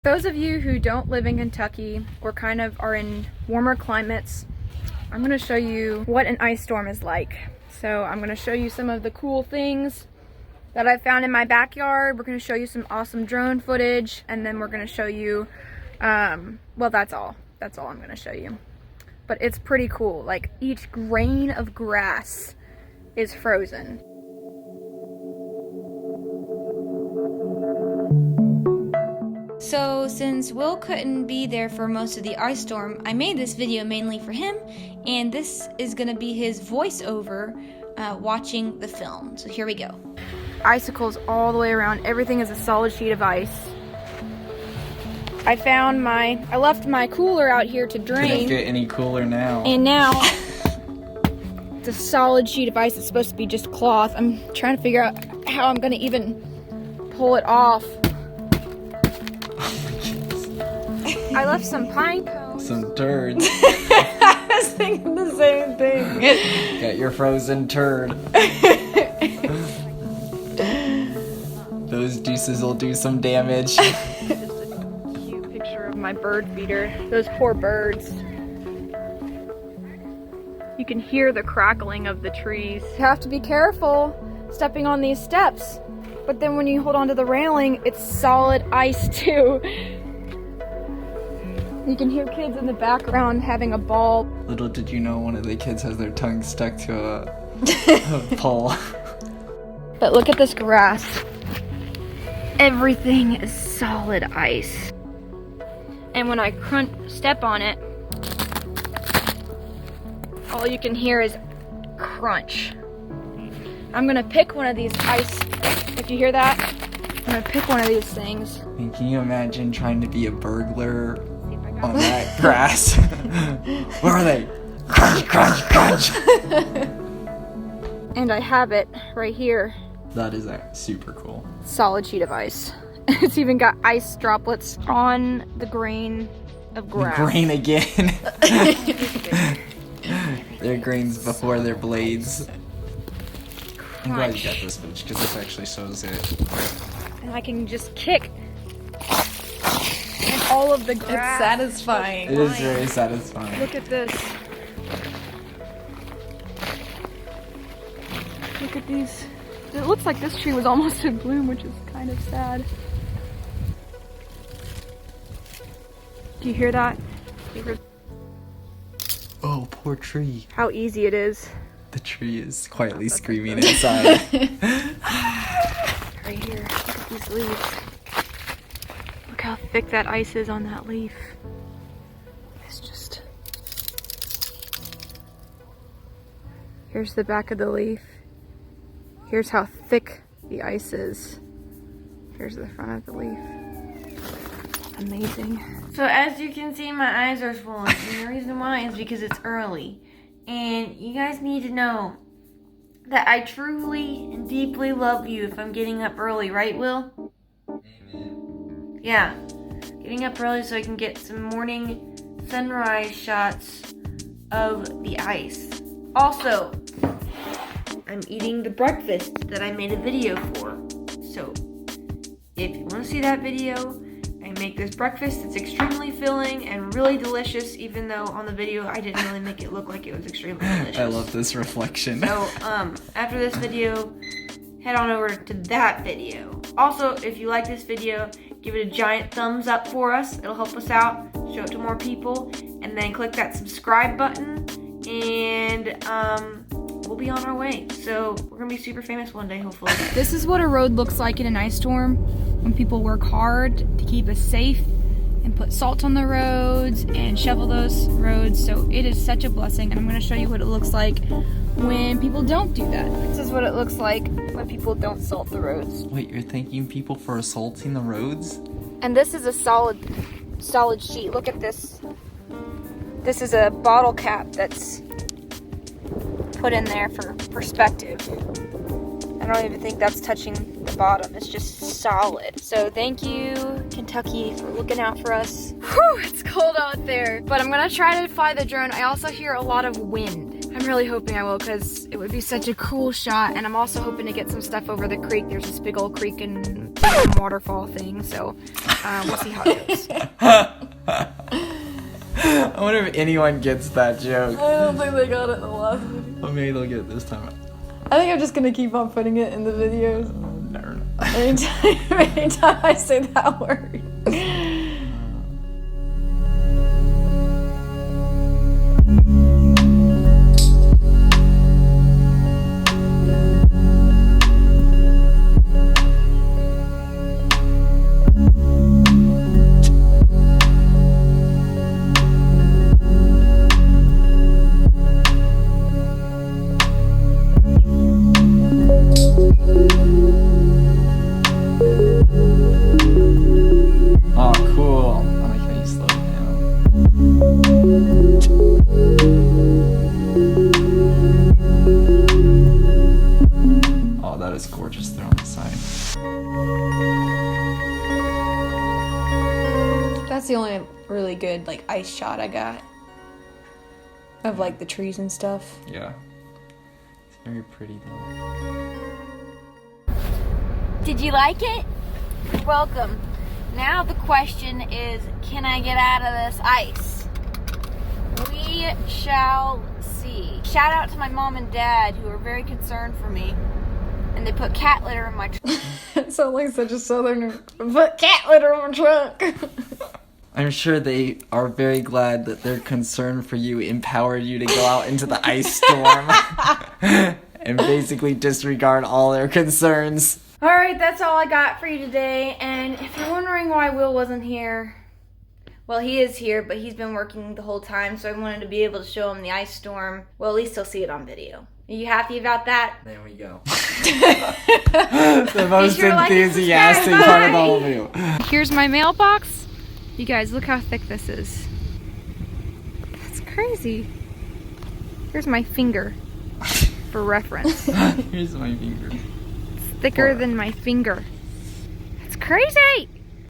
Those of you who don't live in Kentucky or kind of are in warmer climates, I'm going to show you what an ice storm is like. So I'm going to show you some of the cool things that I found in my backyard. We're going to show you some awesome drone footage, and then we're going to show you, well, that's all. That's all I'm going to show you. But it's pretty cool. Like, each grain of grass is frozen. So since Will couldn't be there for most of the ice storm, I made this video mainly for him, and this is gonna be his voiceover watching the film. So here we go. Icicles all the way around. Everything is a solid sheet of ice. I left my cooler out here to drain. Couldn't get any cooler now. And now it's a solid sheet of ice. It's supposed to be just cloth. I'm trying to figure out how I'm gonna even pull it off. I left some pine cones. Some turds. I was thinking the same thing. Got your frozen turd. Those juices will do some damage. Just a cute picture of my bird feeder. Those poor birds. You can hear the crackling of the trees. You have to be careful stepping on these steps. But then when you hold onto the railing, it's solid ice too. You can hear kids in the background having a ball. Little did you know one of the kids has their tongue stuck to a pole. But look at this grass. Everything is solid ice. And when I step on it, all you can hear is crunch. I'm gonna pick one of these ice, if you hear that, I'm gonna pick one of these things. And can you imagine trying to be a burglar on that grass? Where are they? Crunch, crunch, crunch. And I have it right here. That is super cool. Solid sheet of ice. It's even got ice droplets on the grain of grass. Grain again. Their grains before their blades. I'm glad you got this footage because this actually shows it. And I can just kick. And all of the grass. It's satisfying. It is very satisfying. Look at this. Look at these. It looks like this tree was almost in bloom, which is kind of sad. Do you hear that? Oh, poor tree. How easy it is. The tree is quietly screaming inside. Right here. Look at these leaves. Look how thick that ice is on that leaf. It's just... Here's the back of the leaf. Here's how thick the ice is. Here's the front of the leaf. Amazing. So as you can see, my eyes are swollen, and the reason why is because it's early. And you guys need to know that I truly and deeply love you if I'm getting up early, right, Will? Amen. Yeah. Getting up early so I can get some morning sunrise shots of the ice. Also, I'm eating the breakfast that I made a video for. So, if you want to see that video, I make this breakfast. It's extremely filling and really delicious, even though on the video I didn't really make it look like it was extremely delicious. I love this reflection. So, after this video, head on over to that video. Also, if you like this video, give it a giant thumbs up for us. It'll help us out, show it to more people, and then click that subscribe button, and we'll be on our way. So we're gonna be super famous one day, hopefully. This is what a road looks like in an ice storm when people work hard to keep us safe and put salt on the roads and shovel those roads. So it is such a blessing, and I'm going to show you what it looks like when people don't do that. This is what it looks like when people don't salt the roads. Wait, you're thanking people for assaulting the roads? And this is a solid sheet. Look at this. This is a bottle cap that's put in there for perspective. I don't even think that's touching the bottom. It's just solid. So thank you, Kentucky, for looking out for us. Whew, it's cold out there. But I'm gonna try to fly the drone. I also hear a lot of wind. I'm really hoping I will, because it would be such a cool shot. And I'm also hoping to get some stuff over the creek. There's this big old creek in random waterfall thing, so we'll see how it goes. I wonder if anyone gets that joke. I don't think they got it in the last video. Or maybe they'll get it this time. I think I'm just gonna keep on putting it in the videos. Never. Anytime I say that word. Oh, cool. I like how you slow it down. Oh, that is gorgeous there on the side. That's the only really good like ice shot I got of like the trees and stuff. Yeah. It's very pretty though. Did you like it? You're welcome. Now the question is, can I get out of this ice? We shall see. Shout out to my mom and dad who are very concerned for me. And they put cat litter in my trunk. It sounds like such a southerner. Put cat litter on my trunk. I'm sure they are very glad that their concern for you empowered you to go out into the ice storm and basically disregard all their concerns. Alright, that's all I got for you today. And if you're wondering why Will wasn't here, well, he is here, but he's been working the whole time, so I wanted to be able to show him the ice storm. Well, at least he'll see it on video. Are you happy about that? There we go. The most sure like and enthusiastic subscribe. part of the whole video. Here's my mailbox. You guys, look how thick this is. That's crazy. Here's my finger for reference. Here's my finger. Thicker than my finger. It's crazy!